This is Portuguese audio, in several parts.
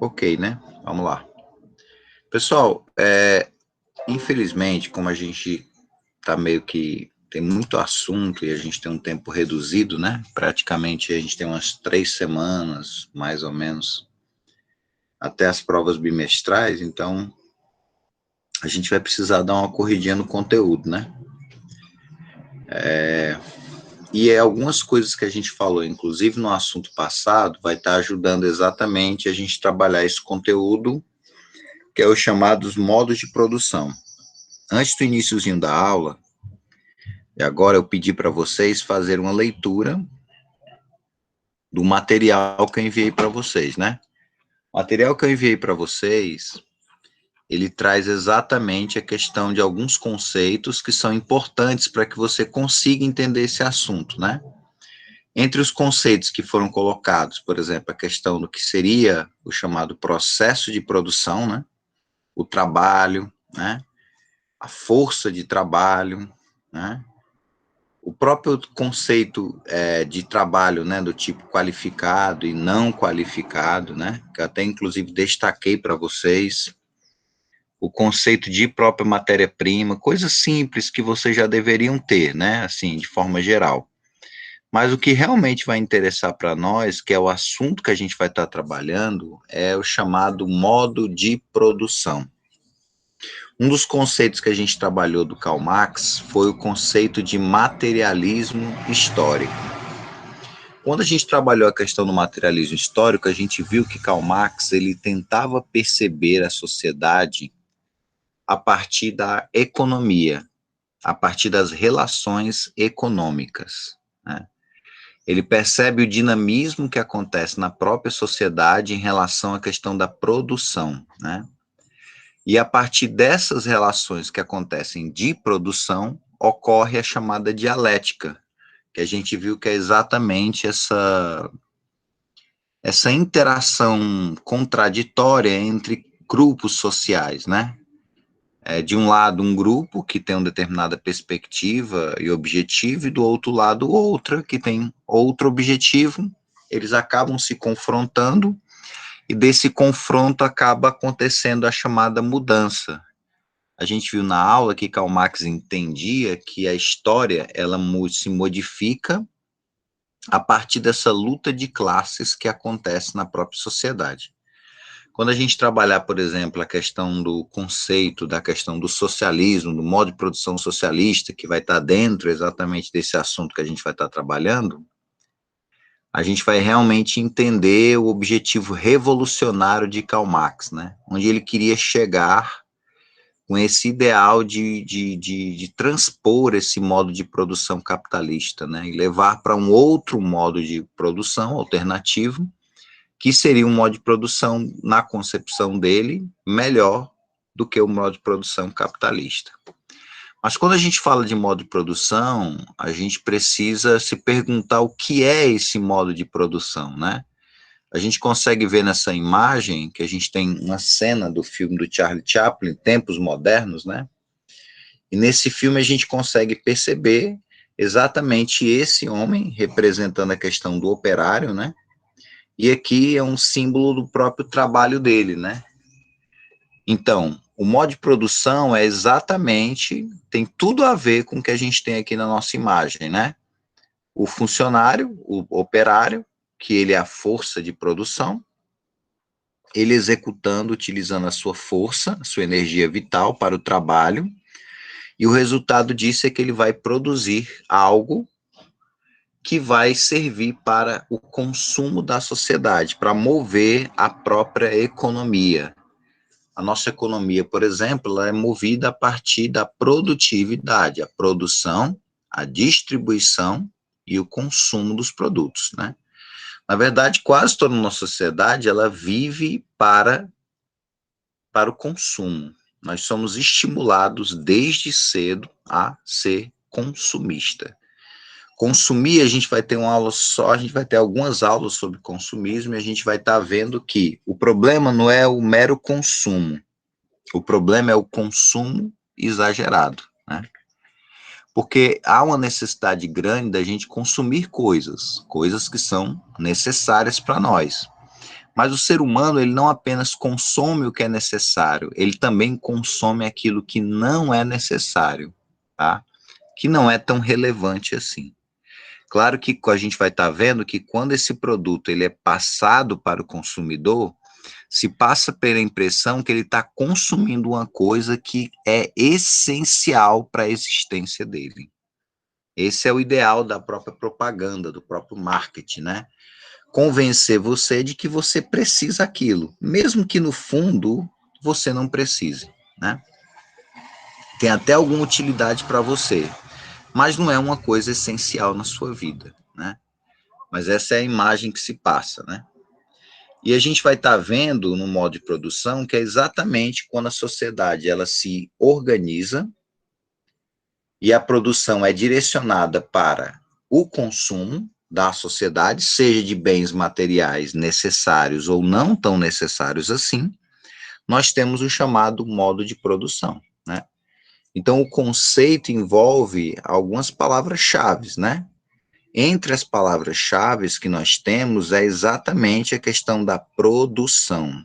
Ok, né? Vamos lá. Pessoal, infelizmente, como a gente tá meio que tem muito assunto e a gente tem um tempo reduzido, né? Praticamente a gente tem umas 3 semanas, mais ou menos, até as provas bimestrais, então a gente vai precisar dar uma corridinha no conteúdo, né? E algumas coisas que a gente falou, inclusive no assunto passado, vai estar ajudando exatamente a gente trabalhar esse conteúdo, que é os chamados modos de produção. Antes do iniciozinho da aula, e agora eu pedi para vocês fazerem uma leitura do material que eu enviei para vocês, né? O material que eu enviei para vocês, ele traz exatamente a questão de alguns conceitos que são importantes para que você consiga entender esse assunto, né? Entre os conceitos que foram colocados, por exemplo, a questão do que seria o chamado processo de produção, né? O trabalho, né? A força de trabalho, né? O próprio conceito de trabalho, né, do tipo qualificado e não qualificado, né, que eu até inclusive destaquei para vocês, o conceito de própria matéria-prima, coisas simples que vocês já deveriam ter, né, assim, de forma geral. Mas o que realmente vai interessar para nós, que é o assunto que a gente vai estar trabalhando, é o chamado modo de produção. Um dos conceitos que a gente trabalhou do Karl Marx foi o conceito de materialismo histórico. Quando a gente trabalhou a questão do materialismo histórico, a gente viu que Karl Marx ele tentava perceber a sociedade a partir da economia, a partir das relações econômicas, né? Ele percebe o dinamismo que acontece na própria sociedade em relação à questão da produção, né? E a partir dessas relações que acontecem de produção, ocorre a chamada dialética, que a gente viu que é exatamente essa interação contraditória entre grupos sociais, né? De um lado, um grupo que tem uma determinada perspectiva e objetivo, e do outro lado, outra que tem outro objetivo. Eles acabam se confrontando, e desse confronto acaba acontecendo a chamada mudança. A gente viu na aula que Karl Marx entendia que a história ela se modifica a partir dessa luta de classes que acontece na própria sociedade. Quando a gente trabalhar, por exemplo, a questão do conceito, da questão do socialismo, do modo de produção socialista, que vai estar dentro exatamente desse assunto que a gente vai estar trabalhando, a gente vai realmente entender o objetivo revolucionário de Karl Marx, né? Onde ele queria chegar com esse ideal de transpor esse modo de produção capitalista, né? E levar para um outro modo de produção alternativo, que seria um modo de produção, na concepção dele, melhor do que o modo de produção capitalista. Mas quando a gente fala de modo de produção, a gente precisa se perguntar o que é esse modo de produção, né? A gente consegue ver nessa imagem que a gente tem uma cena do filme do Charlie Chaplin, Tempos Modernos, né? E nesse filme a gente consegue perceber exatamente esse homem representando a questão do operário, né? E aqui é um símbolo do próprio trabalho dele, né? Então, o modo de produção é exatamente, tem tudo a ver com o que a gente tem aqui na nossa imagem, né? O funcionário, o operário, que ele é a força de produção, ele executando, utilizando a sua força, a sua energia vital para o trabalho, e o resultado disso é que ele vai produzir algo que vai servir para o consumo da sociedade, para mover a própria economia. A nossa economia, por exemplo, ela é movida a partir da produtividade, a produção, a distribuição e o consumo dos produtos, né? Na verdade, quase toda a nossa sociedade, ela vive para o consumo. Nós somos estimulados desde cedo a ser consumista. Consumir, a gente vai ter uma aula só, a gente vai ter algumas aulas sobre consumismo, e a gente vai estar vendo que o problema não é o mero consumo, o problema é o consumo exagerado, né? Porque há uma necessidade grande da gente consumir coisas, coisas que são necessárias para nós. Mas o ser humano, ele não apenas consome o que é necessário, ele também consome aquilo que não é necessário, tá? Que não é tão relevante assim. Claro que a gente vai estar vendo que quando esse produto ele é passado para o consumidor, se passa pela impressão que ele está consumindo uma coisa que é essencial para a existência dele. Esse é o ideal da própria propaganda, do próprio marketing, né? Convencer você de que você precisa aquilo, mesmo que no fundo você não precise, né? Tem até alguma utilidade para você, mas não é uma coisa essencial na sua vida, né? Mas essa é a imagem que se passa, né? E a gente vai estar vendo no modo de produção que é exatamente quando a sociedade ela se organiza e a produção é direcionada para o consumo da sociedade, seja de bens materiais necessários ou não tão necessários assim, nós temos o chamado modo de produção, né? Então, o conceito envolve algumas palavras-chave, né? Entre as palavras-chave que nós temos é exatamente a questão da produção.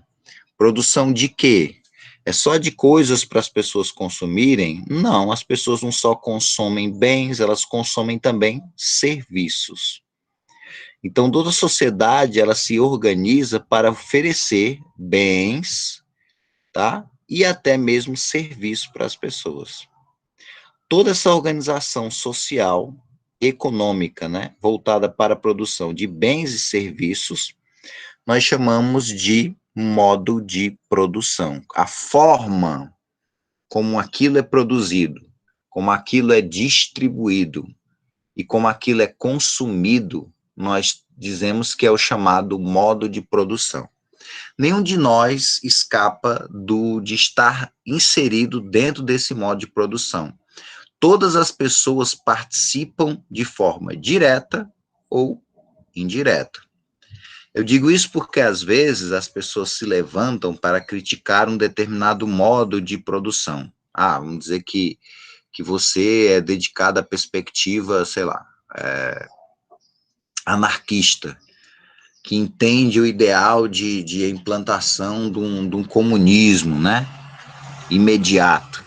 Produção de quê? É só de coisas para as pessoas consumirem? Não, as pessoas não só consomem bens, elas consomem também serviços. Então, toda a sociedade, ela se organiza para oferecer bens, tá? E até mesmo serviços para as pessoas. Toda essa organização social, econômica, né, voltada para a produção de bens e serviços, nós chamamos de modo de produção. A forma como aquilo é produzido, como aquilo é distribuído e como aquilo é consumido, nós dizemos que é o chamado modo de produção. Nenhum de nós escapa de estar inserido dentro desse modo de produção. Todas as pessoas participam de forma direta ou indireta. Eu digo isso porque, às vezes, as pessoas se levantam para criticar um determinado modo de produção. Ah, vamos dizer que você é dedicado à perspectiva, sei lá, anarquista, que entende o ideal de implantação de um comunismo, né, imediato.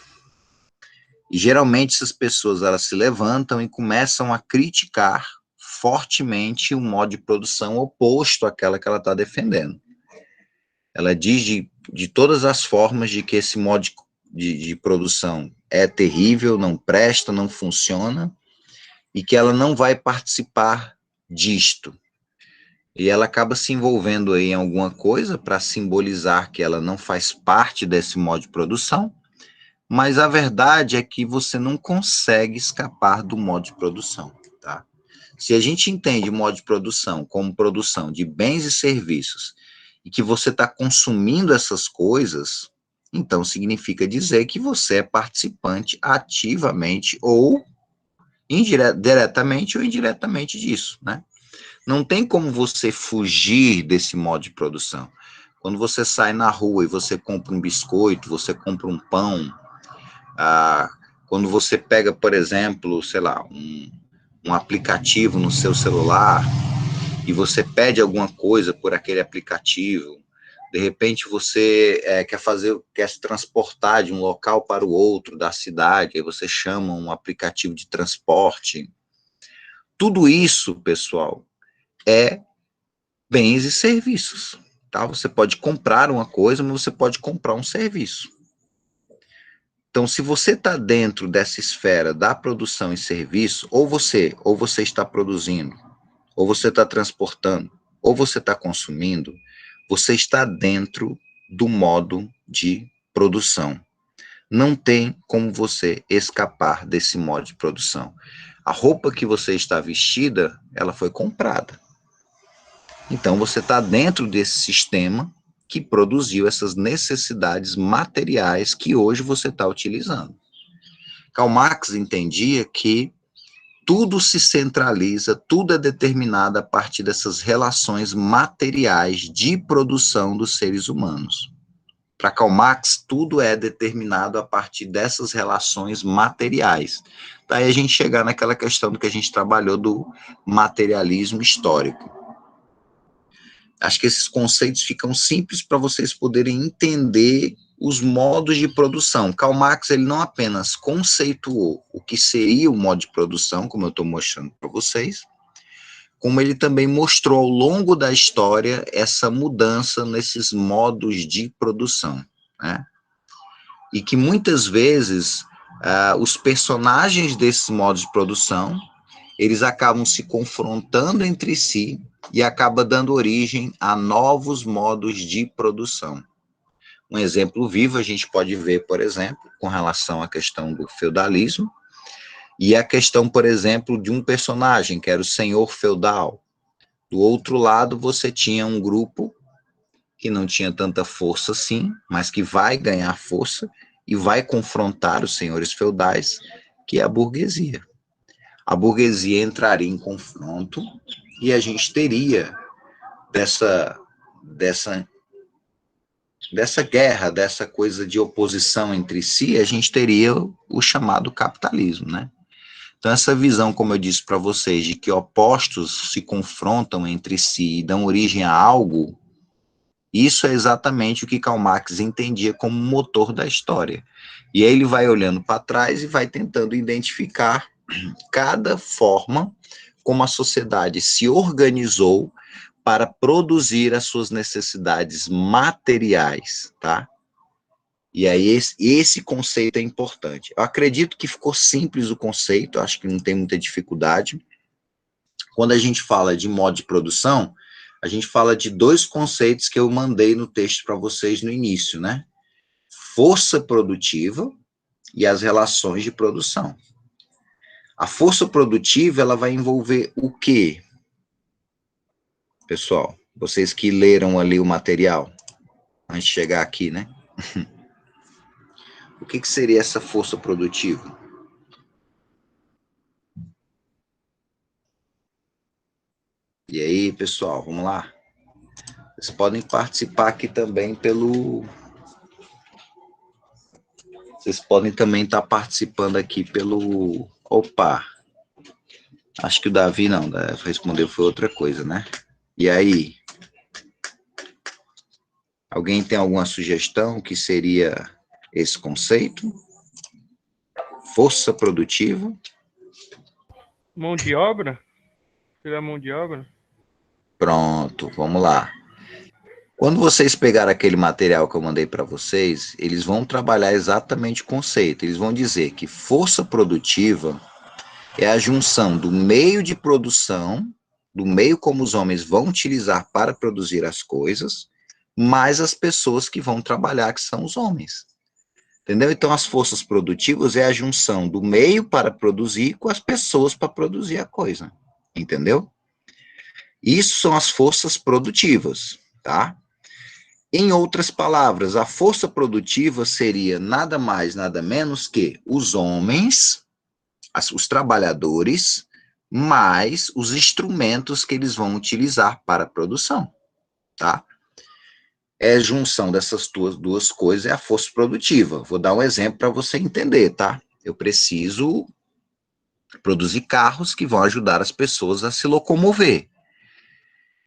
E, geralmente, essas pessoas elas se levantam e começam a criticar fortemente um modo de produção oposto àquela que ela está defendendo. Ela diz de todas as formas de que esse modo de produção é terrível, não presta, não funciona, e que ela não vai participar disto. E ela acaba se envolvendo aí em alguma coisa para simbolizar que ela não faz parte desse modo de produção, mas a verdade é que você não consegue escapar do modo de produção, tá? Se a gente entende o modo de produção como produção de bens e serviços, e que você está consumindo essas coisas, então significa dizer que você é participante ativamente ou diretamente ou indiretamente disso, né? Não tem como você fugir desse modo de produção. Quando você sai na rua e você compra um biscoito, você compra um pão, ah, quando você pega, por exemplo, sei lá, um aplicativo no seu celular e você pede alguma coisa por aquele aplicativo, de repente você quer se transportar de um local para o outro da cidade, aí você chama um aplicativo de transporte. Tudo isso, pessoal, é bens e serviços, tá? Você pode comprar uma coisa, mas você pode comprar um serviço. Então, se você está dentro dessa esfera da produção e serviço, ou você está produzindo, ou você está transportando, ou você está consumindo, você está dentro do modo de produção. Não tem como você escapar desse modo de produção. A roupa que você está vestida, ela foi comprada. Então, você está dentro desse sistema que produziu essas necessidades materiais que hoje você está utilizando. Karl Marx entendia que tudo se centraliza, tudo é determinado a partir dessas relações materiais de produção dos seres humanos. Para Karl Marx, tudo é determinado a partir dessas relações materiais. Daí a gente chegar naquela questão do que a gente trabalhou do materialismo histórico. Acho que esses conceitos ficam simples para vocês poderem entender os modos de produção. Karl Marx, ele não apenas conceituou o que seria o modo de produção, como eu estou mostrando para vocês, como ele também mostrou ao longo da história essa mudança nesses modos de produção, né? E que muitas vezes os personagens desses modos de produção, eles acabam se confrontando entre si e acaba dando origem a novos modos de produção. Um exemplo vivo a gente pode ver, por exemplo, com relação à questão do feudalismo, e a questão, por exemplo, de um personagem, que era o senhor feudal. Do outro lado, você tinha um grupo que não tinha tanta força assim, mas que vai ganhar força e vai confrontar os senhores feudais, que é a burguesia. A burguesia entraria em confronto e a gente teria dessa guerra, dessa coisa de oposição entre si, a gente teria o chamado capitalismo, né? Então, essa visão, como eu disse para vocês, de que opostos se confrontam entre si e dão origem a algo, isso é exatamente o que Karl Marx entendia como motor da história. E aí ele vai olhando para trás e vai tentando identificar cada forma como a sociedade se organizou para produzir as suas necessidades materiais, tá? E aí esse conceito é importante. Eu acredito que ficou simples o conceito, acho que não tem muita dificuldade. Quando a gente fala de modo de produção, a gente fala de dois conceitos que eu mandei no texto para vocês no início, né? Força produtiva e as relações de produção. A força produtiva, ela vai envolver o quê? Pessoal, vocês que leram ali o material, antes de chegar aqui, né? O que seria essa força produtiva? E aí, pessoal, vamos lá? Vocês podem participar aqui também pelo... Vocês podem também estar participando aqui pelo... Opa! Acho que o Davi não, respondeu foi outra coisa, né? E aí? Alguém tem alguma sugestão que seria esse conceito? Força produtiva? Mão de obra? Seria mão de obra? Pronto, vamos lá. Quando vocês pegarem aquele material que eu mandei para vocês, eles vão trabalhar exatamente o conceito. Eles vão dizer que força produtiva é a junção do meio de produção, do meio como os homens vão utilizar para produzir as coisas, mais as pessoas que vão trabalhar, que são os homens. Entendeu? Então, as forças produtivas é a junção do meio para produzir com as pessoas para produzir a coisa. Entendeu? Isso são as forças produtivas, tá? Em outras palavras, a força produtiva seria nada mais, nada menos que os homens, os trabalhadores, mais os instrumentos que eles vão utilizar para a produção, tá? É a junção dessas duas coisas, é a força produtiva. Vou dar um exemplo para você entender, tá? Eu preciso produzir carros que vão ajudar as pessoas a se locomover.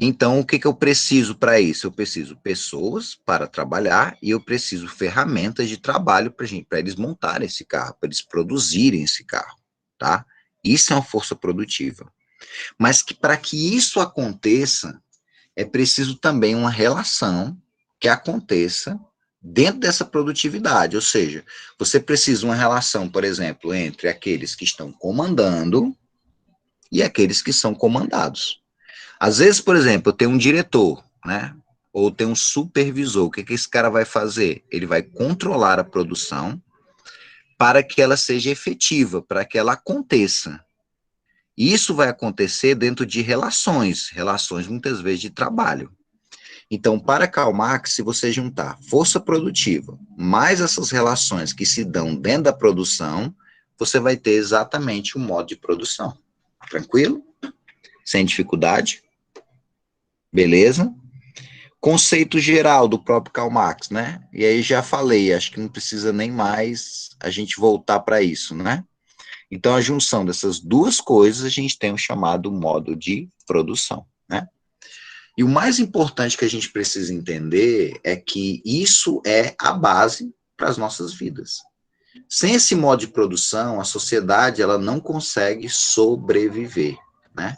Então, o que eu preciso para isso? Eu preciso pessoas para trabalhar e eu preciso ferramentas de trabalho para eles montarem esse carro, para eles produzirem esse carro, tá? Isso é uma força produtiva. Mas que para que isso aconteça, é preciso também uma relação que aconteça dentro dessa produtividade, ou seja, você precisa uma relação, por exemplo, entre aqueles que estão comandando e aqueles que são comandados. Às vezes, por exemplo, eu tenho um diretor, né? Ou tem um supervisor. O que esse cara vai fazer? Ele vai controlar a produção para que ela seja efetiva, para que ela aconteça. E isso vai acontecer dentro de relações muitas vezes de trabalho. Então, para Karl Marx, se você juntar força produtiva mais essas relações que se dão dentro da produção, você vai ter exatamente o modo de produção. Tranquilo? Sem dificuldade? Beleza? Conceito geral do próprio Karl Marx, né? E aí já falei, acho que não precisa nem mais a gente voltar para isso, né? Então, a junção dessas duas coisas, a gente tem o chamado modo de produção, né? E o mais importante que a gente precisa entender é que isso é a base para as nossas vidas. Sem esse modo de produção, a sociedade ela não consegue sobreviver, né?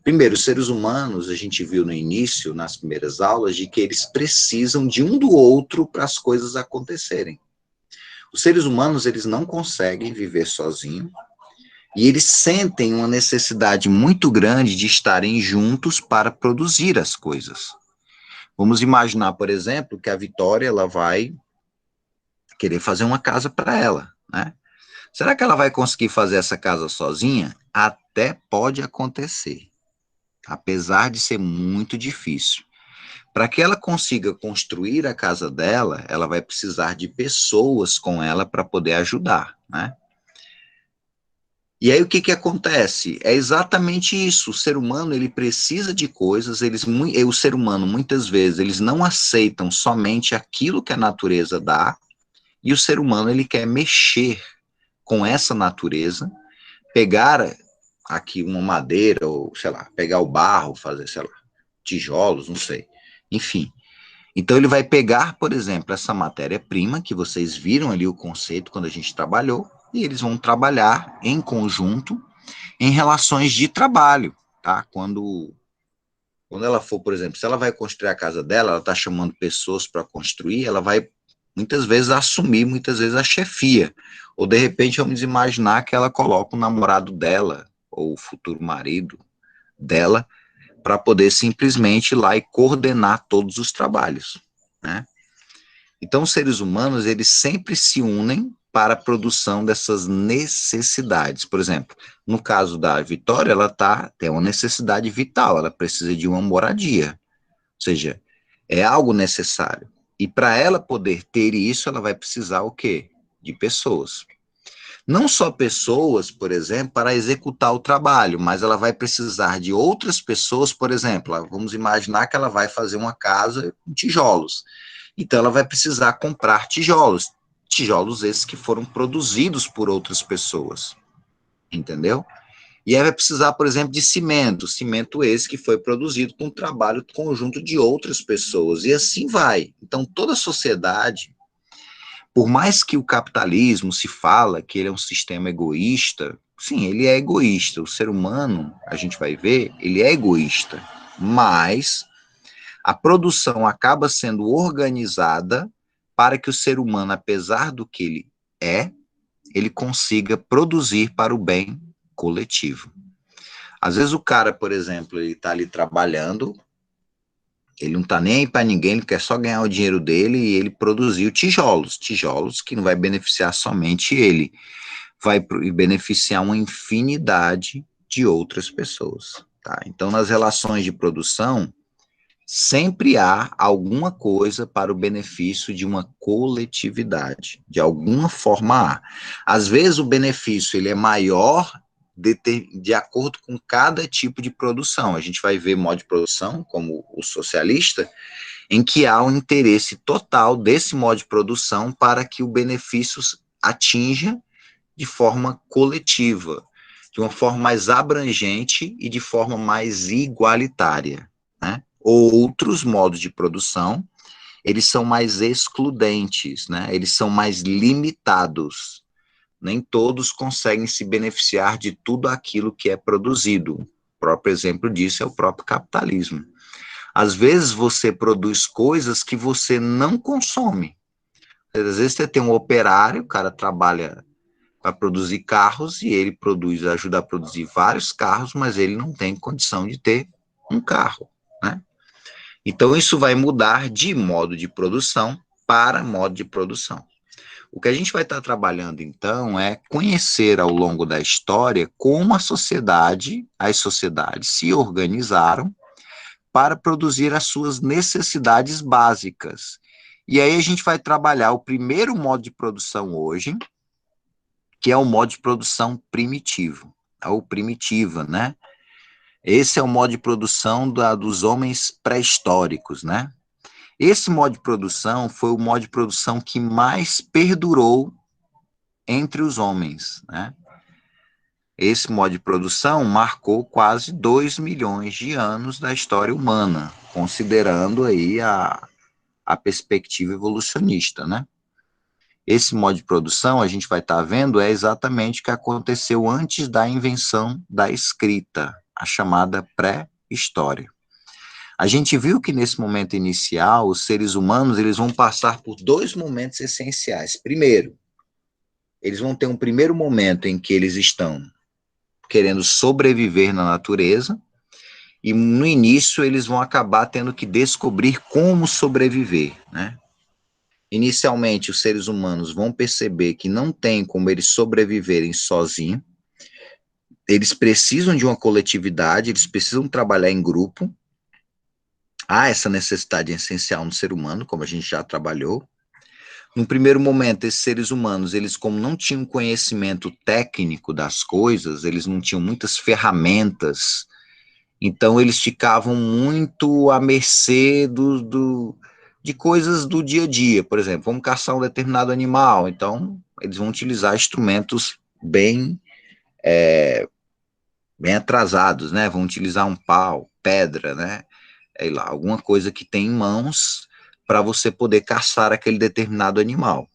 Primeiro, os seres humanos, a gente viu no início, nas primeiras aulas, de que eles precisam de um do outro para as coisas acontecerem. Os seres humanos, eles não conseguem viver sozinhos, e eles sentem uma necessidade muito grande de estarem juntos para produzir as coisas. Vamos imaginar, por exemplo, que a Vitória ela vai querer fazer uma casa para ela, né? Será que ela vai conseguir fazer essa casa sozinha? Até pode acontecer, apesar de ser muito difícil. Para que ela consiga construir a casa dela, ela vai precisar de pessoas com ela para poder ajudar, né? E aí o que acontece? É exatamente isso. O ser humano ele precisa de coisas. O ser humano muitas vezes eles não aceitam somente aquilo que a natureza dá. E o ser humano ele quer mexer com essa natureza, pegar aqui uma madeira ou sei lá, pegar o barro, fazer sei lá tijolos, não sei. Enfim. Então ele vai pegar, por exemplo, essa matéria-prima que vocês viram ali o conceito quando a gente trabalhou e eles vão trabalhar em conjunto em relações de trabalho, tá? Quando ela for, por exemplo, se ela vai construir a casa dela, ela está chamando pessoas para construir, ela vai muitas vezes assumir, muitas vezes a chefia. Ou de repente vamos imaginar que ela coloca o namorado dela, ou o futuro marido dela, para poder simplesmente ir lá e coordenar todos os trabalhos, né? Então, os seres humanos, eles sempre se unem para a produção dessas necessidades. Por exemplo, no caso da Vitória, tem uma necessidade vital, ela precisa de uma moradia, ou seja, é algo necessário. E para ela poder ter isso, ela vai precisar o quê? De pessoas. Não só pessoas, por exemplo, para executar o trabalho, mas ela vai precisar de outras pessoas, por exemplo, vamos imaginar que ela vai fazer uma casa com tijolos. Então ela vai precisar comprar tijolos, tijolos esses que foram produzidos por outras pessoas, entendeu? E aí vai precisar, por exemplo, de cimento, cimento esse que foi produzido com um trabalho conjunto de outras pessoas, e assim vai. Então toda a sociedade, por mais que o capitalismo se fala que ele é um sistema egoísta, sim, ele é egoísta. O ser humano, a gente vai ver, ele é egoísta. Mas a produção acaba sendo organizada para que o ser humano, apesar do que ele consiga produzir para o bem coletivo. Às vezes o cara, por exemplo, ele está ali trabalhando, ele não está nem aí para ninguém, ele quer só ganhar o dinheiro dele e ele produziu tijolos que não vai beneficiar somente ele, vai beneficiar uma infinidade de outras pessoas. Tá? Então, nas relações de produção, sempre há alguma coisa para o benefício de uma coletividade, de alguma forma há. Às vezes o benefício ele é maior de acordo com cada tipo de produção. A gente vai ver modo de produção, como o socialista, em que há um interesse total desse modo de produção para que o benefício atinja de forma coletiva, de uma forma mais abrangente e de forma mais igualitária, né? Outros modos de produção, eles são mais excludentes, né? Eles são mais limitados. Nem todos conseguem se beneficiar de tudo aquilo que é produzido. O próprio exemplo disso é o próprio capitalismo. Às vezes você produz coisas que você não consome. Às vezes você tem um operário, o cara trabalha para produzir carros e ele ajuda a produzir vários carros, mas ele não tem condição de ter um carro, né? Então isso vai mudar de modo de produção para modo de produção. O que a gente vai estar trabalhando, então, é conhecer ao longo da história como as sociedades se organizaram para produzir as suas necessidades básicas. E aí a gente vai trabalhar o primeiro modo de produção hoje, que é o modo de produção primitivo, ou primitiva, né? Esse é o modo de produção dos homens pré-históricos, né? Esse modo de produção foi o modo de produção que mais perdurou entre os homens, né? Esse modo de produção marcou quase 2 milhões de anos da história humana, considerando aí a perspectiva evolucionista, né? Esse modo de produção, a gente vai estar vendo, é exatamente o que aconteceu antes da invenção da escrita, a chamada pré-história. A gente viu que nesse momento inicial, os seres humanos eles vão passar por dois momentos essenciais. Primeiro, eles vão ter um primeiro momento em que eles estão querendo sobreviver na natureza, e no início eles vão acabar tendo que descobrir como sobreviver, né? Inicialmente, os seres humanos vão perceber que não tem como eles sobreviverem sozinhos, eles precisam de uma coletividade, eles precisam trabalhar em grupo. Há essa necessidade essencial no ser humano, como a gente já trabalhou. No primeiro momento, esses seres humanos, eles como não tinham conhecimento técnico das coisas, eles não tinham muitas ferramentas, então eles ficavam muito à mercê de coisas do dia a dia. Por exemplo, vamos caçar um determinado animal, então eles vão utilizar instrumentos bem atrasados, né? Vão utilizar um pau, pedra, né? Sei lá, alguma coisa que tem em mãos para você poder caçar aquele determinado animal.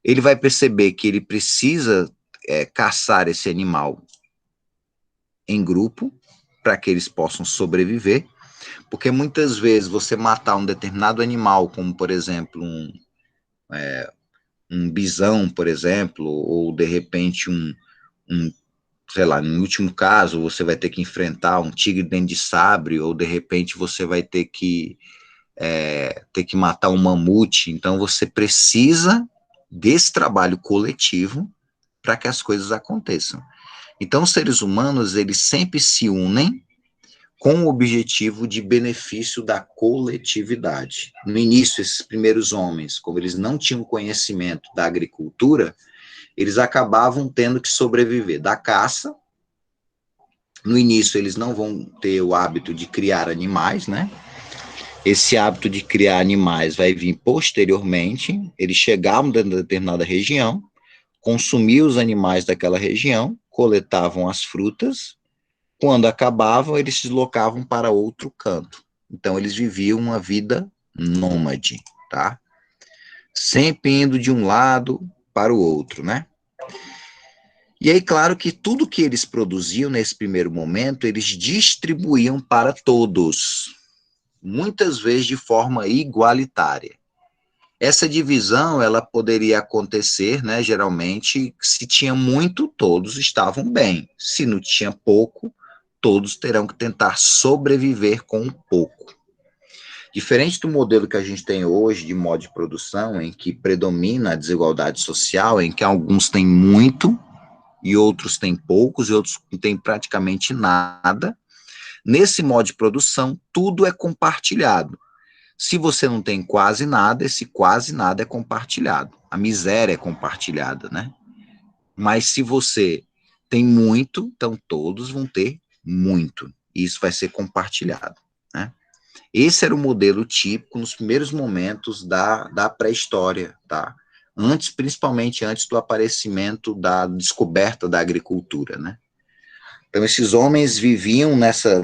Ele vai perceber que ele precisa caçar esse animal em grupo para que eles possam sobreviver, porque muitas vezes você matar um determinado animal, como por exemplo um bisão, por exemplo, ou de repente sei lá, no último caso, você vai ter que enfrentar um tigre dente de sabre, ou de repente você vai ter que matar um mamute. Então você precisa desse trabalho coletivo para que as coisas aconteçam. Então os seres humanos, eles sempre se unem com o objetivo de benefício da coletividade. No início, esses primeiros homens, como eles não tinham conhecimento da agricultura, eles acabavam tendo que sobreviver da caça. No início, eles não vão ter o hábito de criar animais, né? Esse hábito de criar animais vai vir posteriormente. Eles chegavam dentro de determinada região, consumiam os animais daquela região, coletavam as frutas. Quando acabavam, eles se deslocavam para outro canto. Então, eles viviam uma vida nômade, tá? Sempre indo de um lado para o outro, né? E aí, claro que tudo que eles produziam nesse primeiro momento, eles distribuíam para todos, muitas vezes de forma igualitária. Essa divisão, ela poderia acontecer, né, geralmente, se tinha muito, todos estavam bem. Se não tinha pouco, todos terão que tentar sobreviver com um pouco. Diferente do modelo que a gente tem hoje de modo de produção, em que predomina a desigualdade social, em que alguns têm muito e outros têm poucos e outros não têm praticamente nada, nesse modo de produção, tudo é compartilhado. Se você não tem quase nada, esse quase nada é compartilhado. A miséria é compartilhada, né? Mas se você tem muito, então todos vão ter muito. E isso vai ser compartilhado, né? Esse era o modelo típico nos primeiros momentos da pré-história, tá? Antes, principalmente antes do aparecimento da descoberta da agricultura, né? Então, esses homens viviam nessa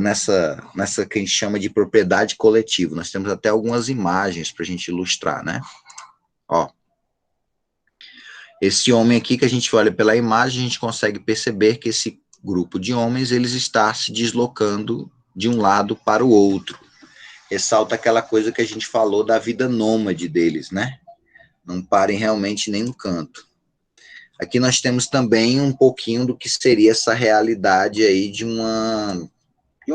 que a gente chama de propriedade coletiva. Nós temos até algumas imagens para a gente ilustrar, né? Ó, esse homem aqui que a gente olha pela imagem, a gente consegue perceber que esse grupo de homens, eles está se deslocando de um lado para o outro. Ressalta aquela coisa que a gente falou da vida nômade deles, né? Não parem realmente em nenhum canto. Aqui nós temos também um pouquinho do que seria essa realidade aí de uma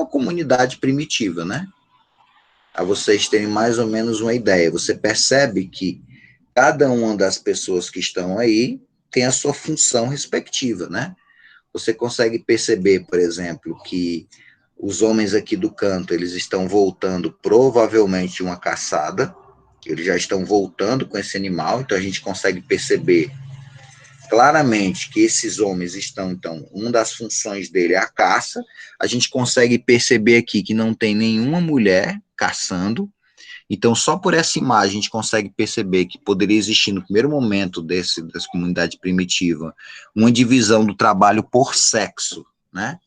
comunidade primitiva, né? A vocês terem mais ou menos uma ideia. Você percebe que cada uma das pessoas que estão aí tem a sua função respectiva, né? Você consegue perceber, por exemplo, que os homens aqui do canto, eles estão voltando provavelmente de uma caçada, eles já estão voltando com esse animal, então a gente consegue perceber claramente que esses homens estão, então, uma das funções dele é a caça. A gente consegue perceber aqui que não tem nenhuma mulher caçando, Então, só por essa imagem a gente consegue perceber que poderia existir no primeiro momento dessa comunidade primitiva uma divisão do trabalho por sexo, né?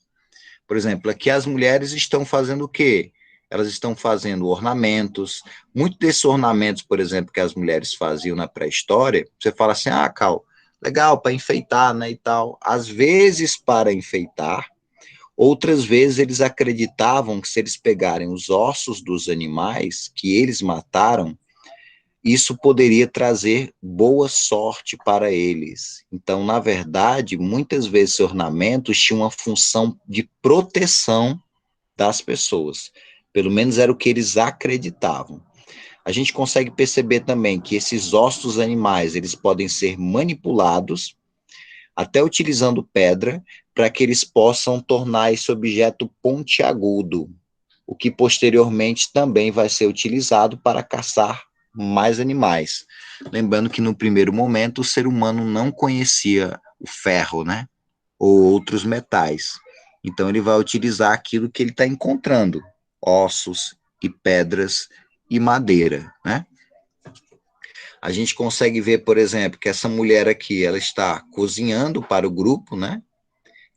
Por exemplo, aqui as mulheres estão fazendo o quê? Elas estão fazendo ornamentos. Muitos desses ornamentos, por exemplo, que as mulheres faziam na pré-história, você fala assim, ah, Cal, legal, para enfeitar, né, e tal. Às vezes para enfeitar, outras vezes eles acreditavam que se eles pegarem os ossos dos animais que eles mataram, isso poderia trazer boa sorte para eles. Então, na verdade, muitas vezes ornamentos tinham uma função de proteção das pessoas. Pelo menos era o que eles acreditavam. A gente consegue perceber também que esses ossos dos animais, eles podem ser manipulados, até utilizando pedra, para que eles possam tornar esse objeto pontiagudo, o que posteriormente também vai ser utilizado para caçar mais animais. Lembrando que no primeiro momento o ser humano não conhecia o ferro, né? Ou outros metais. Então ele vai utilizar aquilo que ele está encontrando, ossos e pedras e madeira, né? A gente consegue ver, por exemplo, que essa mulher aqui, ela está cozinhando para o grupo, né?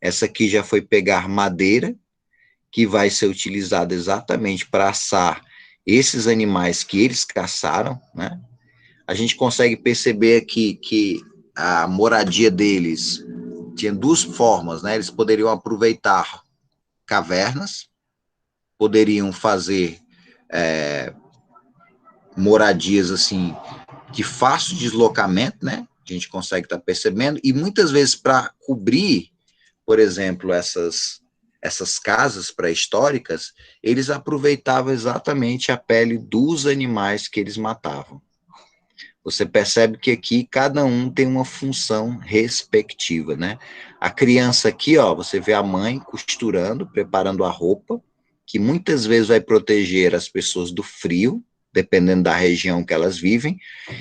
Essa aqui já foi pegar madeira, que vai ser utilizada exatamente para assar esses animais que eles caçaram, né? A gente consegue perceber aqui que a moradia deles tinha duas formas, né? Eles poderiam aproveitar cavernas, poderiam fazer moradias assim de fácil deslocamento, né? A gente consegue estar percebendo, e muitas vezes para cobrir, por exemplo, essas casas pré-históricas, eles aproveitavam exatamente a pele dos animais que eles matavam. Você percebe que aqui cada um tem uma função respectiva, né? A criança aqui, ó, você vê a mãe costurando, preparando a roupa, que muitas vezes vai proteger as pessoas do frio, dependendo da região que elas vivem,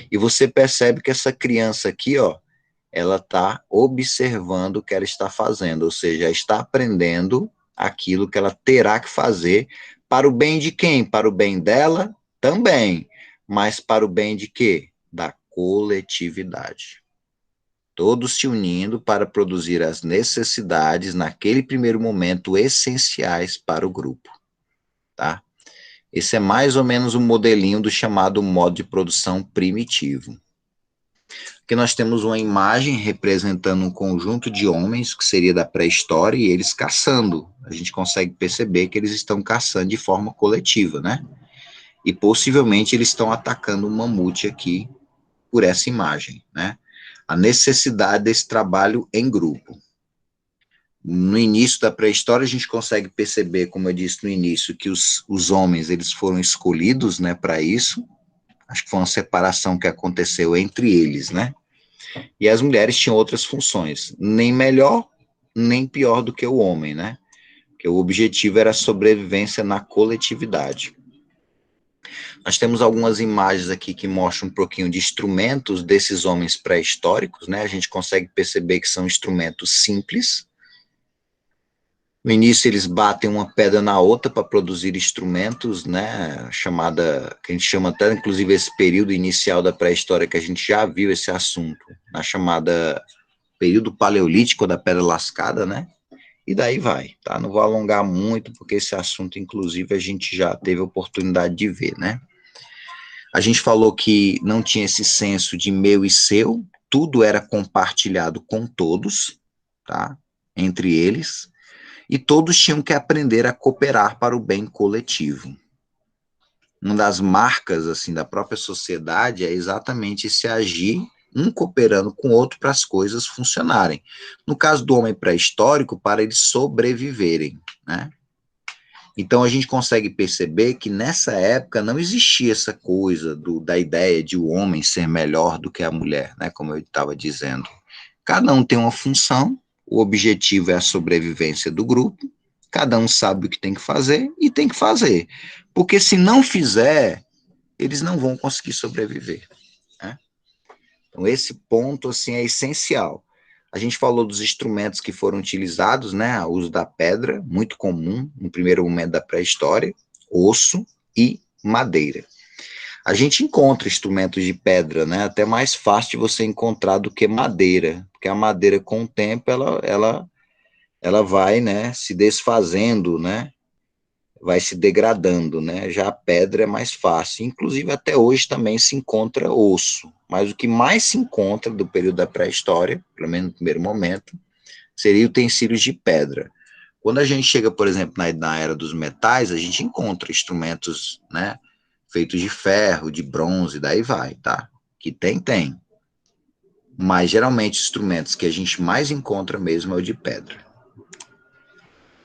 e você percebe que essa criança aqui, ó, ela está observando o que ela está fazendo, ou seja, está aprendendo aquilo que ela terá que fazer para o bem de quem? Para o bem dela também, mas para o bem de quê? Da coletividade. Todos se unindo para produzir as necessidades, naquele primeiro momento, essenciais para o grupo, tá? Esse é mais ou menos o modelinho do chamado modo de produção primitivo. Aqui nós temos uma imagem representando um conjunto de homens, que seria da pré-história, e eles caçando. A gente consegue perceber que eles estão caçando de forma coletiva, né? E possivelmente eles estão atacando um mamute aqui por essa imagem, né? A necessidade desse trabalho em grupo. No início da pré-história, a gente consegue perceber, como eu disse no início, que os homens eles foram escolhidos, né, para isso. Acho que foi uma separação que aconteceu entre eles, né? E as mulheres tinham outras funções, nem melhor, nem pior do que o homem, né? Porque o objetivo era a sobrevivência na coletividade. Nós temos algumas imagens aqui que mostram um pouquinho de instrumentos desses homens pré-históricos, né? A gente consegue perceber que são instrumentos simples. No início eles batem uma pedra na outra para produzir instrumentos, né? Chamada, que a gente chama até inclusive esse período inicial da pré-história, que a gente já viu esse assunto, na chamada período paleolítico da pedra lascada, né? E daí vai, tá? Não vou alongar muito, porque esse assunto, inclusive, a gente já teve a oportunidade de ver, né? A gente falou que não tinha esse senso de meu e seu, tudo era compartilhado com todos, tá? Entre eles, e todos tinham que aprender a cooperar para o bem coletivo. Uma das marcas, assim, da própria sociedade é exatamente esse agir, um cooperando com o outro para as coisas funcionarem. No caso do homem pré-histórico, para eles sobreviverem, né? Então a gente consegue perceber que nessa época não existia essa coisa da ideia de o homem ser melhor do que a mulher, né? Como eu estava dizendo. Cada um tem uma função, o objetivo é a sobrevivência do grupo, cada um sabe o que tem que fazer e tem que fazer. Porque se não fizer, eles não vão conseguir sobreviver, né? Então esse ponto assim é essencial. A gente falou dos instrumentos que foram utilizados, né? O uso da pedra, muito comum no primeiro momento da pré-história, osso e madeira. A gente encontra instrumentos de pedra, né? Até mais fácil de você encontrar do que madeira, porque a madeira, com o tempo, ela vai, né, se desfazendo, né? Vai se degradando, né? Já a pedra é mais fácil. Inclusive, até hoje também se encontra osso. Mas o que mais se encontra do período da pré-história, pelo menos no primeiro momento, seria utensílios de pedra. Quando a gente chega, por exemplo, na era dos metais, a gente encontra instrumentos, né, feitos de ferro, de bronze, daí vai, tá? Que tem. Mas geralmente os instrumentos que a gente mais encontra mesmo é o de pedra.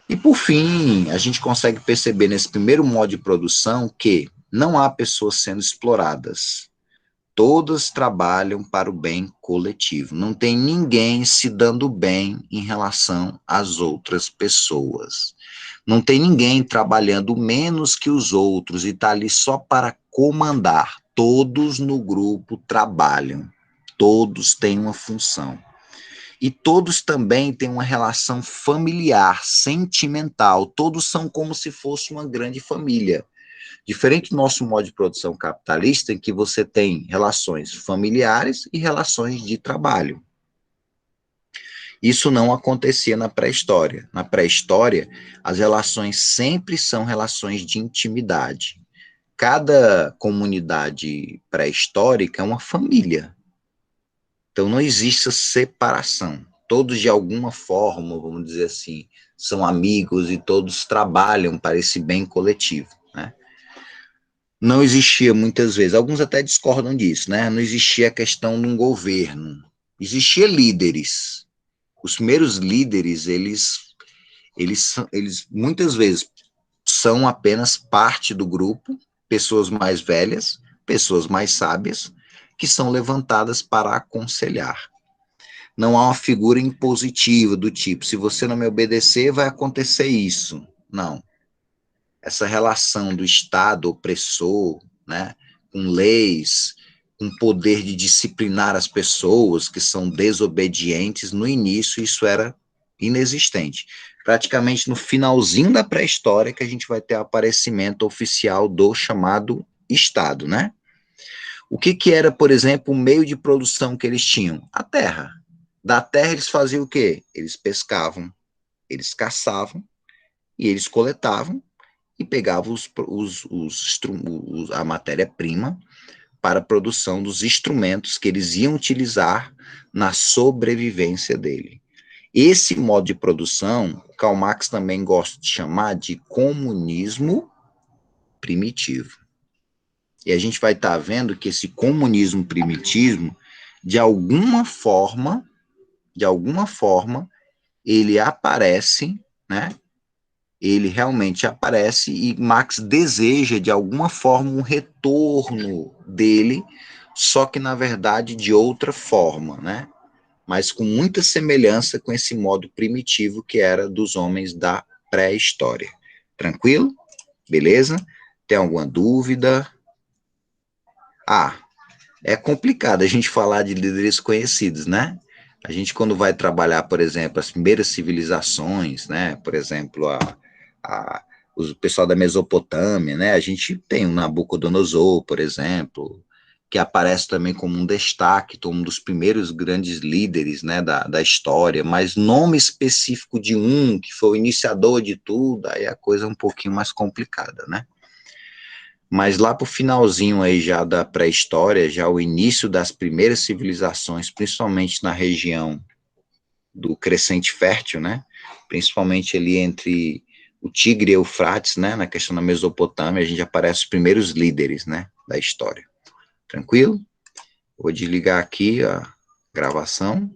E por fim, a gente consegue perceber nesse primeiro modo de produção que não há pessoas sendo exploradas. Todas trabalham para o bem coletivo. Não tem ninguém se dando bem em relação às outras pessoas. Não tem ninguém trabalhando menos que os outros e está ali só para comandar. Todos no grupo trabalham. Todos têm uma função. E todos também têm uma relação familiar, sentimental. Todos são como se fosse uma grande família. Diferente do nosso modo de produção capitalista, em que você tem relações familiares e relações de trabalho. Isso não acontecia na pré-história. Na pré-história, as relações sempre são relações de intimidade. Cada comunidade pré-histórica é uma família. Então não existe separação. Todos, de alguma forma, vamos dizer assim, são amigos e todos trabalham para esse bem coletivo, né? Não existia muitas vezes, alguns até discordam disso, né? Não existia a questão de um governo. Existia líderes. Os primeiros líderes, eles muitas vezes são apenas parte do grupo, pessoas mais velhas, pessoas mais sábias, que são levantadas para aconselhar. Não há uma figura impositiva do tipo, se você não me obedecer, vai acontecer isso. Não. Essa relação do Estado opressor, né, com leis, com poder de disciplinar as pessoas que são desobedientes, no início isso era inexistente. Praticamente no finalzinho da pré-história que a gente vai ter o aparecimento oficial do chamado Estado, né? O que era, por exemplo, o meio de produção que eles tinham? A terra. Da terra eles faziam o quê? Eles pescavam, eles caçavam e eles coletavam e pegavam a matéria-prima para a produção dos instrumentos que eles iam utilizar na sobrevivência dele. Esse modo de produção, Karl Marx também gosta de chamar de comunismo primitivo. E a gente vai estar vendo que esse comunismo primitivo, de alguma forma, ele aparece, né? Ele realmente aparece e Marx deseja, de alguma forma, um retorno dele, só que, na verdade, de outra forma, né? Mas com muita semelhança com esse modo primitivo que era dos homens da pré-história. Tranquilo? Beleza? Tem alguma dúvida? É complicado a gente falar de líderes conhecidos, né? A gente, quando vai trabalhar, por exemplo, as primeiras civilizações, né? Por exemplo, o pessoal da Mesopotâmia, né? A gente tem o Nabucodonosor, por exemplo, que aparece também como um destaque, como um dos primeiros grandes líderes, né, da história, mas nome específico de um, que foi o iniciador de tudo, aí a coisa é um pouquinho mais complicada, né? Mas lá para o finalzinho aí já da pré-história, já o início das primeiras civilizações, principalmente na região do Crescente Fértil, né? Principalmente ali entre o Tigre e o Eufrates, né? Na questão da Mesopotâmia, a gente aparece os primeiros líderes, né? Da história. Tranquilo? Vou desligar aqui a gravação.